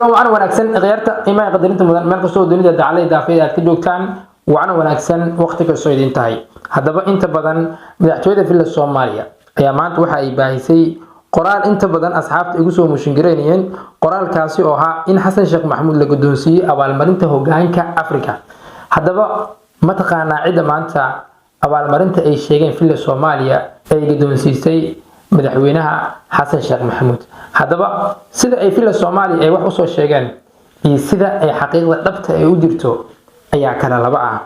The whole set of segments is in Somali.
وعن وناكسن غيرت إما قدرت مال كسو دنيا دعالي دافية كدوكتان وعن وناكسن وقت كسو ينتهي هذا أنت بدن مدحتوية في الصومالية يا مانت وحى باهسي قرال أنت بدن أصحاب يقصوا مشنجرينين قرال كاسي أوها إن حسن شيخ محمود لقدونسي أو المرنته هجان كأفريقيا هذا ما تقانا عدة ما أنت أو المرنته أي شيئين في الصومالية أي قدونسي madaxweynaha xasan sheekh maxamuud hadaba sida ay fila Soomaaliya ay wax u soo sheegeen iyo sida ay xaqiiqda dhabta ay u jirto ayaa kala laba ah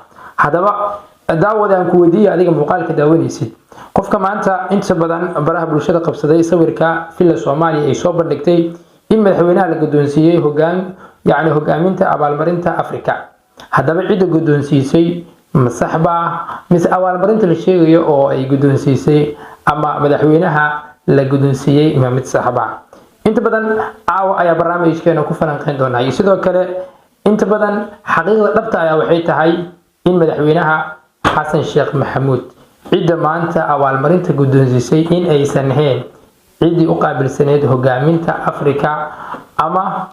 hadaba daawadaan ku weydiiyay adiga muuqaalka daawanaysid qofka maanta inta badan baraha bulshada qabsaday sawirka fila Soomaaliya ay soo bandhigtay in madaxweynaha la gudoonsiiyay hogaaminta abaalmarinta Afrika hadaba cid gudoonsiisay masaxba mis abaalmarinta la sheegayo oo ay gudoonsiisay ama madaxweynaha la gudunsiiyay imaamid saxaba inta badan ayaa barnaamijkeena ku falanqeyn doonaa sidoo kale inta badan xaqiiqda dhabta ah waxay tahay in madaxweynaha xasan sheekh maxamuud cid maanta abaalmarinta gudunsiisay in aysan ahayn cid u qaabilsaneed hogaaminta Afrika ama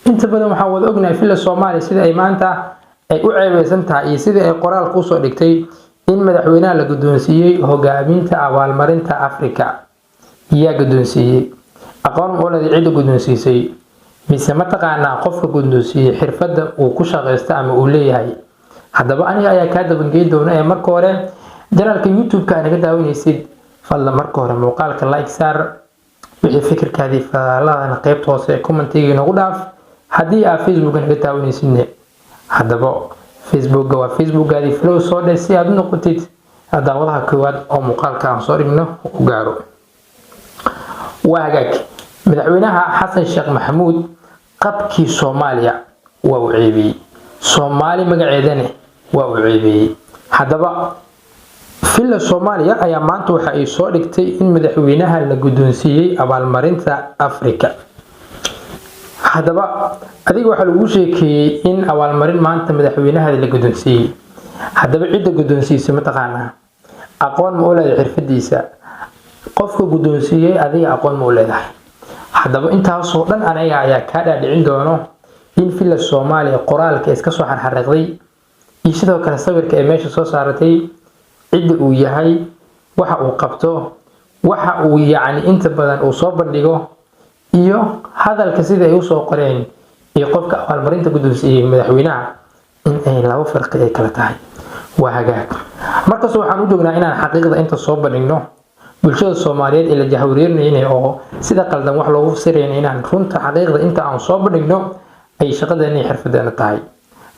inta badan waxa wada ognahay fila Soomaaliya sida ay maanta ay u ceebeysan tahay iyo sida ay qoraal ku soo dhigtay in madaxweynaha la gudoonsiiyay hogaaminta abaalmarinta Afrika yaa gudoonsiiyay aqoon walaal cid gudoonsiisay mise ma taqaana qofka gudoonsiiyay xirfadda uu ku shaqeysto ama uu leeyahay hadaba aniga ayaa ka dabangeey doona marka hore janaalka YouTube-ka anaga daawanaysid fadlan marka hore muuqaalka like saar wixii fikirkaadii faalada qaybta hoose commentiga nagu dhaaf hadii aad Facebook anaga daawanaysid hadaba Facebook waa Facebook gaadi flow soo dhasay aad noqotid daawadaha koowaad oo muuqaalka aan soo dhigno u gaaro waagaag madaxweynaha xasan sheekh maxamuud qabkii Soomaaliya waa u ceebiyay Soomaali magaceedana waa u ceebiyay hadaba fila Soomaaliya ayaa maanta waxa ay soo dhigtay in madaxweynaha la gudoonsiiyay abaalmarinta Afrika hadaba adiga waxa lagu sheekay in abaalmarin maanta madaxweynaha la gudoonsiiyay hadaba cid gudoonsiisay ma taqaana aqoon ma u leeyahay xirfadiisa qofka gudoonsiiyay adiga aqoon ma u leeyahay hadaba intaas oo dhan anaga ayaa ka dhaadhicin doono in fila Soomaaliya qoraalka iska soo xarxariqday iyo sidoo kale sawirka ay meesha soo saaratay cid uu yahay waxa uu qabto waxa uu inta badan uu soo bandhigo iyo hadalka sida ay u soo qoreen iyo qofka abaalmarinta gudoonsiiyay madaxweynaha in ay laba farqi ay kala tahay waa hagaag markaas waxaan u joognaa inaan xaqiiqda inta soo bandhigno bulshada Soomaaliyeed ee la jahwareerinayay oo sida qaldan wax loogu sireenay inaan runta xaqiiqda inta aan soo bandhigno ay shaqadeena xirfadeena tahay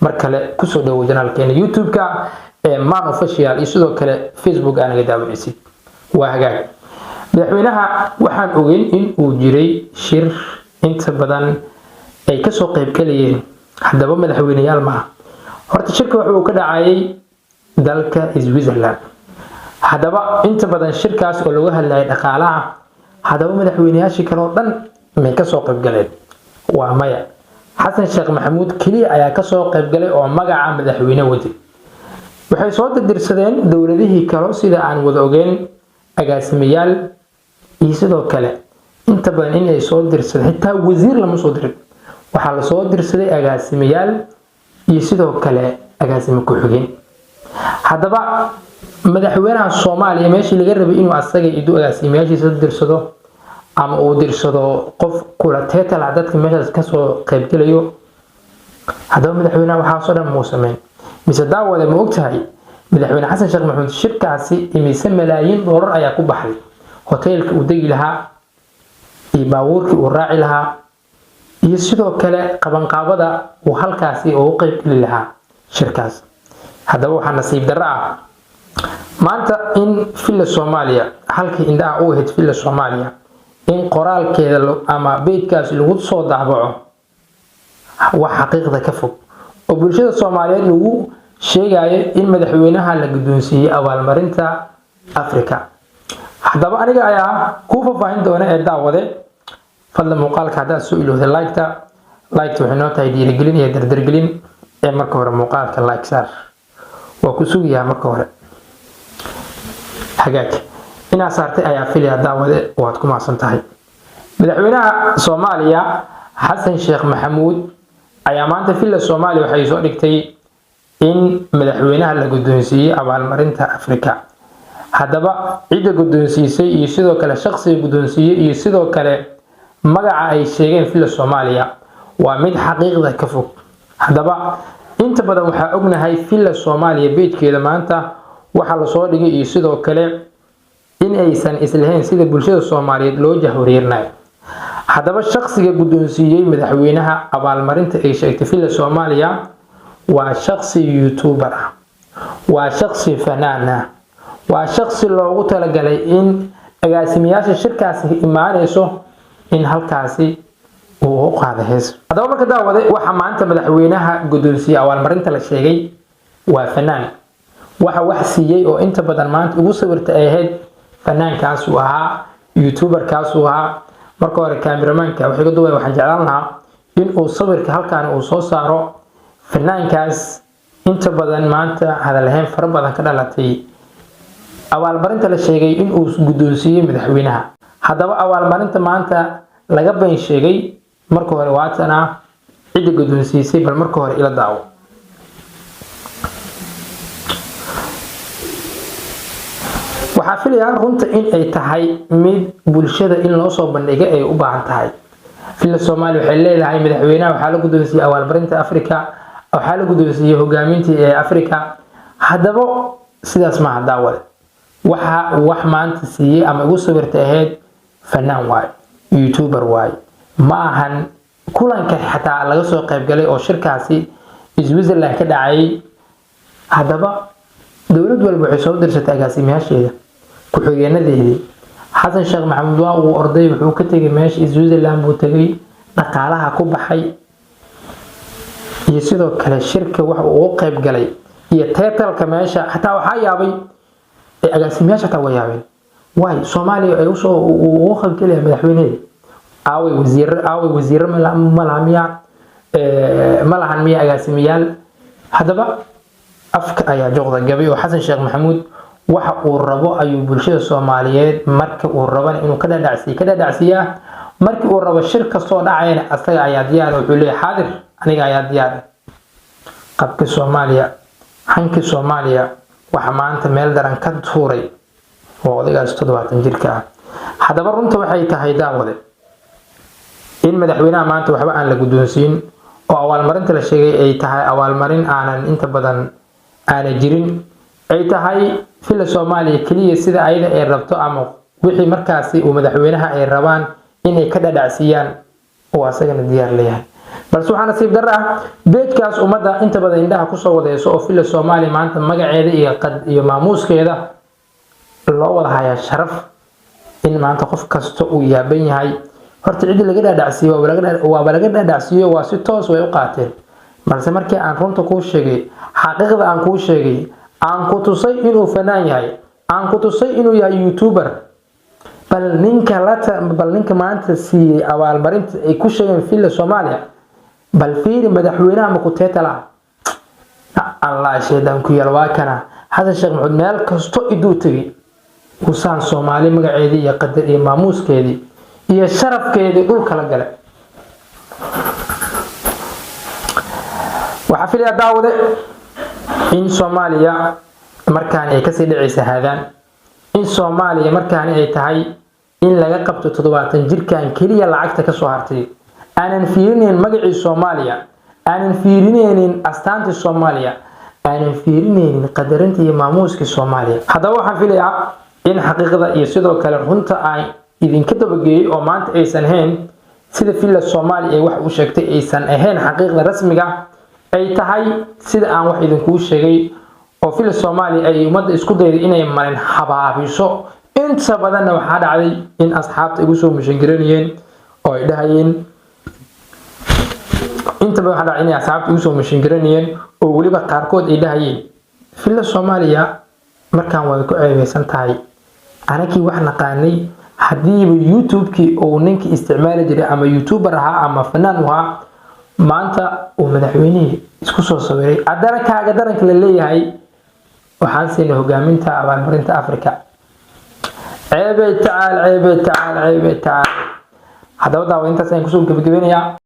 markale ku soo dhawo janaalkeena YouTube-ka ee Man Official iyo sidoo kale Facebook anaga daawanaysid waa hagaag madaxweynaha waxaan ogeyn in uu jiray shir inta badan ay ka soo qayb galayeen hadaba madaxweynayaal ma horta shirka wuxuu ka dhacay dalka Switzerland hadaba inta badan shirkaas oo lagu hadlayay dhaqaalaha hadaba madaxweynayaashii kale oo dhan may ka soo qayb galeen waa maya xasan sheekh maxamuud kaliya ayaa ka soo qayb galay oo magaca madaxweyne wadi waxay soo dirdirsadeen dawladihii kale sida aan wada ogeyn agaasimayaal iyo sidoo kale inta badan in ay soo dirsadeen xitaa wasiir lama soo dirin waxa la soo dirsaday agaasimayaal iyo sidoo kale agaasimo ku xigeen hadaba madaxweynaha Soomaaliya meeshii laga rabay inuu asaga idu agaasimayaashiisa dirsado ama uu dirsado qof kula teetala dadka meeshaas ka soo qayb galayo hadaba madaxweynaha waxa soo dhan muusameen mise daawada ma ogtahay madaxweyne xasan sheekh maxamuud shirkaasi imise malaayiin doolar ayaa ku baxay hoteelka uu degi lahaa iyo baabuurkii uu raaci lahaa iyo sidoo kale qabanqaabada uu halkaasi ugu qayb gali lahaa shirkaas hadaba waxa nasiib darro ah maanta in fila Soomaaliya halkii indhaha u ahayd fila Soomaaliya in qoraalkeeda ama beedkaas lagu soo daabaco wax xaqiiqda ka fog oo bulshada Soomaaliyeed lagu sheegayo in madaxweynaha la gudoonsiiyay abaalmarinta Afrika hadaba aniga ayaa ku faafahin doona ee daawade fadlan muuqaalka hadaad soo ilowday like-ta waxay noo tahay dhiirigelin iyo dardargelin ee marka hore muuqaalka like saar waa ku sugiyaa marka hore hagaag ina saartay ayaa filaya daawade waad ku maasan tahay madaxweynaha Soomaaliya xasan sheekh maxamuud ayaa maanta villa Soomaaliya waxay soo dhigtay in madaxweynaha la guddoonsiiyay abaalmarinta Afrika. haddaba cidda guddoonsiisay iyo sidoo kale shakhsiga guddoonsiiyay iyo sidoo kale magaca ay sheegeen villa Soomaaliya waa mid xaqiiqda ka fog. haddaba inta badan waxaa ognahay villa Soomaaliya beedkeeda maanta waxa la soo dhigay iyo sidoo kale in aysan islahayn sida bulshada Soomaaliyeed loo jahwareernayo. haddaba shakhsiga guddoonsiiyay madaxweynaha abaalmarinta ay sheegtay villa Soomaaliya waa shakhsi YouTuber ah, waa shakhsi fanaan ah, waa shakhsi loogu talagalay in agaasimayaasha shirkaasi imaanayso in halkaasi uu u qaado hees. haddaba marka daawade waxa maanta madaxweynaha guddoonsiiyay abaalmarinta la sheegay waa fanaan, waxa wax siiyay oo inta badan maanta ugu sawirta ahayd fanaankaas uu ahaa, YouTuberkaas uu ahaa. marka hore cameramanka waxa duubay waxaan jeclaan lahaa in uu sawirka halkaan uu soo saaro fanaankaas inta badan maanta hadalhayn fara badan ka dhalatay abaalmarinta la sheegay in uu guddoonsiiyay madaxweynaha. haddaba abaalmarinta maanta laga been sheegay marka hore waatana cidda guddoonsiisay, bal marka hore ila daawo. waxaa filayaa runta in ay tahay mid bulshada in loo soo bandhigay ay u baahan tahay. villa Soomaaliya waxay leedahay madaxweynaha waxaa la guddoonsiiyay abaalmarinta Afrika, waxaa la guddoonsiiyay hogaamintii ee Afrika. haddaba sidaas ma daawade waxa wax maanta siiyay ama ugu sawirta ahayd fanaan waay, YouTuber waay, ma ahan kulanka xataa laga soo qayb galay oo shirkaasi Switzerland ka dhacay. haddaba dawlad walba waxay soo dirsatay agaasimayaasheeda ku-xigeenadeedii. xasan sheekh maxamuud waa uu orday, wuxuu ka tegay meesha Switzerland buu tagay, dhaqaalaha ku baxay iyo sidoo kale shirka wax uu u qayb galay iyo teetalka meesha xataa waxaa yaabay agaasimayaasha taa yaabeen waay Soomaaliya ay u qayb galay madaxweynaha aaway wasiir malahan miya agaasimayaal. haddaba afka ayaa joogda gabay oo xasan sheekh maxamuud waxa uu rabo ayuu bulshada Soomaaliyeed marka uu rabo inuu ka dhaadhacsiyaa. markii uu rabo shir kastoo dhacayna asaga ayaa diyaar, wuxuu leeyahay xaadir aniga ayaa diyaar. qabka Soomaaliya, hanka Soomaaliya waxa maanta meel daran ka tuuray oo odaygaas 70 jirka ah. haddaba runta waxay tahay daawade in madaxweynaha maanta waxba aan la guddoonsiin oo abaalmarinta la sheegay ay tahay abaalmarin aanan inta badan aan jirin, ay tahay villa Soomaaliya kaliya sida ayada ay rabto ama wixii markaasi uu madaxweynaha ay rabaan inay ka dhadhacsiyaan oo asagana diyaar leeyahay. balse waxaa nasiib darro ah beedkaas ummadda inta badan indhaha kusoo wadayso oo villa Soomaaliya maanta magaceeda iyo maamuuskeeda loo wada hayaa sharaf in maanta qof kasta uu yaaban yahay. horta cidii laga dhadhacsiyo waa laga dhadhacsiyo waa si toos way u qaateen. balse markii aan runta kuu sheegay, xaqiiqda aan kuu sheegay, aan ku tusay inuu fanaan yahay, aan ku tusay inuu yahay YouTuber, bal ninka maanta siiyay abaalmarinta ay ku sheegeen villa Soomaaliya, bal fiiri madaxweynaha ma ku teetala allah sheedan ku yar waa kana xasan sheekh maxamuud meel kasto iduu tagay usaan Soomaali magaceedii iyo qadar iyo maamuuskeedii iyo sharafkeedii dhulka la galay. waxaa filayaa daawade in Soomaaliya markaan ay kasii dhacaysa haadaan, in Soomaaliya markaan ay tahay in laga qabto 70 jirkan kaliya lacagta ka soo hartay, aanan fiirinayn magacii Soomaaliya, aanan fiirinayn astaantii Soomaaliya, aanan fiirinayn qadarinta iyo maamuuska Soomaaliya. haddaba waxaan filayaa in xaqiiqda iyo sidoo kale runta ay idinka dabageeyay oo maanta aysan ahayn sida villa Soomaaliya ay wax u sheegtay, aysan ahayn xaqiiqda rasmiga, ay tahay sida aan wax idinku sheegay oo villa Soomaaliya ay ummadda isku dayday inay marin habaabiso. inta badan waxaa dhacday in asxaabta igu soo mishangareeyeen oo ay dhahayeen oo waliba qaarkood ay dhahayeen villa Soomaaliya markaan way ku ceebeysan tahay. anakii wax naqaanay hadiiba YouTube-kii oo ninkii isticmaali jiray ama YouTuber ahaa ama fanaan ahaa maanta uu madaxweynaha isku soo sawiray adana kaaga daranka la leeyahay waxaan siinay hogaaminta abaalmarinta Afrika. ceebay tacaal. haddaba daawo intaas ayaan kusoo gabagabeynaya.